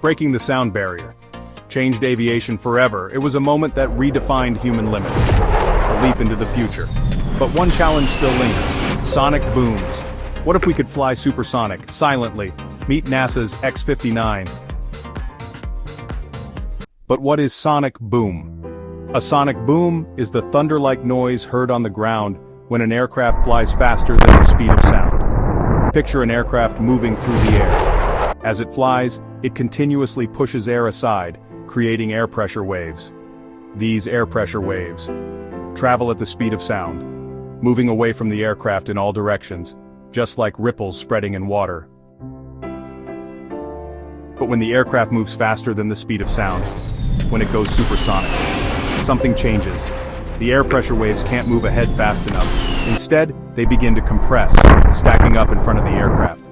breaking the sound barrier. Changed aviation forever. It was a moment that redefined human limits. A leap into the future. But one challenge still lingers. Sonic booms. What if we could fly supersonic, silently? Meet NASA's X-59. But what is sonic boom? A sonic boom is the thunder-like noise heard on the ground when an aircraft flies faster than the speed of sound. Picture an aircraft moving through the air. As it flies, it continuously pushes air aside, creating air pressure waves. These air pressure waves travel at the speed of sound, moving away from the aircraft in all directions, just like ripples spreading in water. But when the aircraft moves faster than the speed of sound, when it goes supersonic, something changes. The air pressure waves can't move ahead fast enough. Instead, they begin to compress, stacking up in front of the aircraft.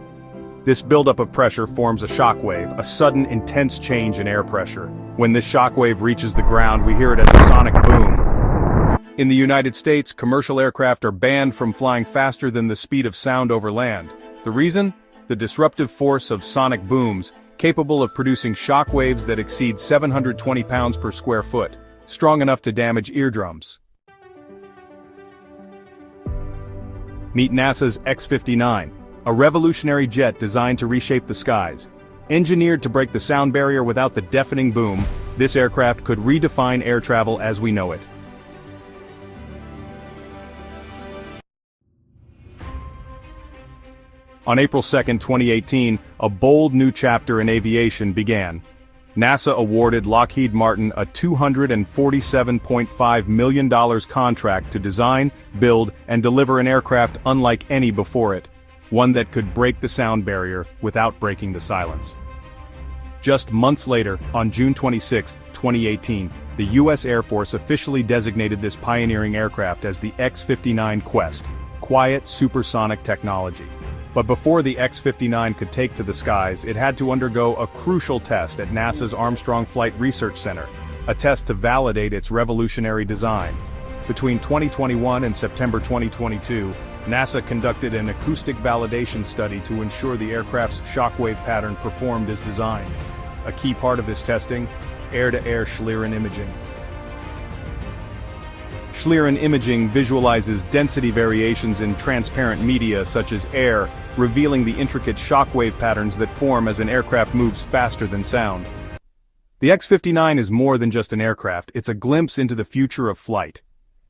This buildup of pressure forms a shock wave, a sudden, intense change in air pressure. When this shock wave reaches the ground, we hear it as a sonic boom. In the United States, commercial aircraft are banned from flying faster than the speed of sound over land. The reason? The disruptive force of sonic booms, capable of producing shock waves that exceed 720 pounds per square foot, strong enough to damage eardrums. Meet NASA's X-59. A revolutionary jet designed to reshape the skies. Engineered to break the sound barrier without the deafening boom, this aircraft could redefine air travel as we know it. On April 2, 2018, a bold new chapter in aviation began. NASA awarded Lockheed Martin a $247.5 million contract to design, build, and deliver an aircraft unlike any before it. One that could break the sound barrier without breaking the silence. Just months later, on June 26, 2018, the U.S. Air Force officially designated this pioneering aircraft as the X-59 QueSST, Quiet Supersonic Technology. But before the X-59 could take to the skies, it had to undergo a crucial test at NASA's Armstrong Flight Research Center, a test to validate its revolutionary design. Between 2021 and September 2022, NASA conducted an acoustic validation study to ensure the aircraft's shockwave pattern performed as designed. A key part of this testing, air-to-air Schlieren imaging. Schlieren imaging visualizes density variations in transparent media such as air, revealing the intricate shockwave patterns that form as an aircraft moves faster than sound. The X-59 is more than just an aircraft, it's a glimpse into the future of flight.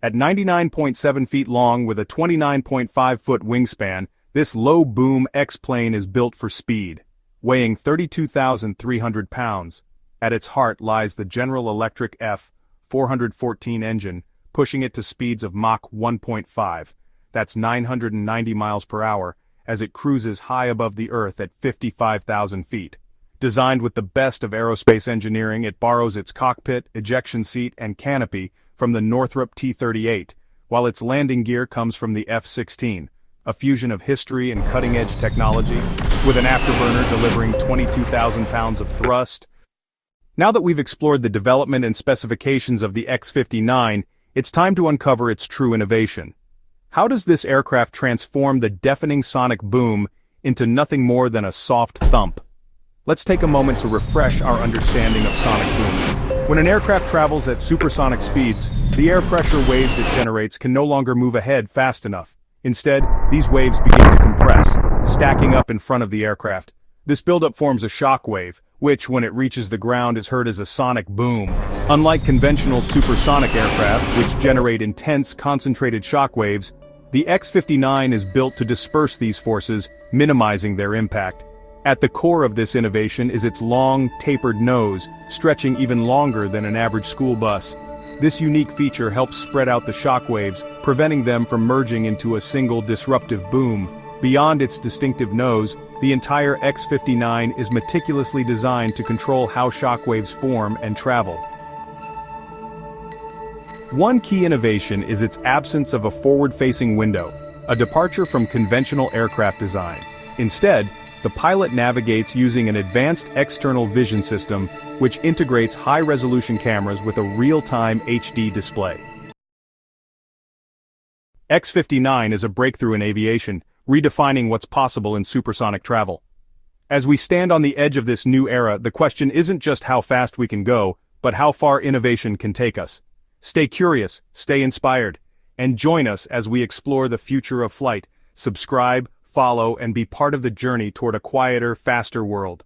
At 99.7 feet long with a 29.5-foot wingspan, this low-boom X-plane is built for speed. Weighing 32,300 pounds, at its heart lies the General Electric F-414 engine, pushing it to speeds of Mach 1.5, that's 990 miles per hour, as it cruises high above the Earth at 55,000 feet. Designed with the best of aerospace engineering, it borrows its cockpit, ejection seat, and canopy from the Northrop T-38, while its landing gear comes from the F-16, a fusion of history and cutting-edge technology, with an afterburner delivering 22,000 pounds of thrust. Now that we've explored the development and specifications of the X-59, it's time to uncover its true innovation. How does this aircraft transform the deafening sonic boom into nothing more than a soft thump? Let's take a moment to refresh our understanding of sonic booms. When an aircraft travels at supersonic speeds, the air pressure waves it generates can no longer move ahead fast enough. Instead, these waves begin to compress, stacking up in front of the aircraft. This buildup forms a shock wave, which, when it reaches the ground, is heard as a sonic boom. Unlike conventional supersonic aircraft, which generate intense, concentrated shock waves, the X-59 is built to disperse these forces, minimizing their impact. At the core of this innovation is its long, tapered nose, stretching even longer than an average school bus. This unique feature helps spread out the shock waves, preventing them from merging into a single disruptive boom. Beyond its distinctive nose, the entire X-59 is meticulously designed to control how shock waves form and travel. One key innovation is its absence of a forward-facing window, a departure from conventional aircraft design. Instead, the pilot navigates using an advanced external vision system, which integrates high-resolution cameras with a real-time HD display. X-59 is a breakthrough in aviation, redefining what's possible in supersonic travel. As we stand on the edge of this new era, the question isn't just how fast we can go, but how far innovation can take us. Stay curious, stay inspired, and join us as we explore the future of flight. Subscribe, follow, and be part of the journey toward a quieter, faster world.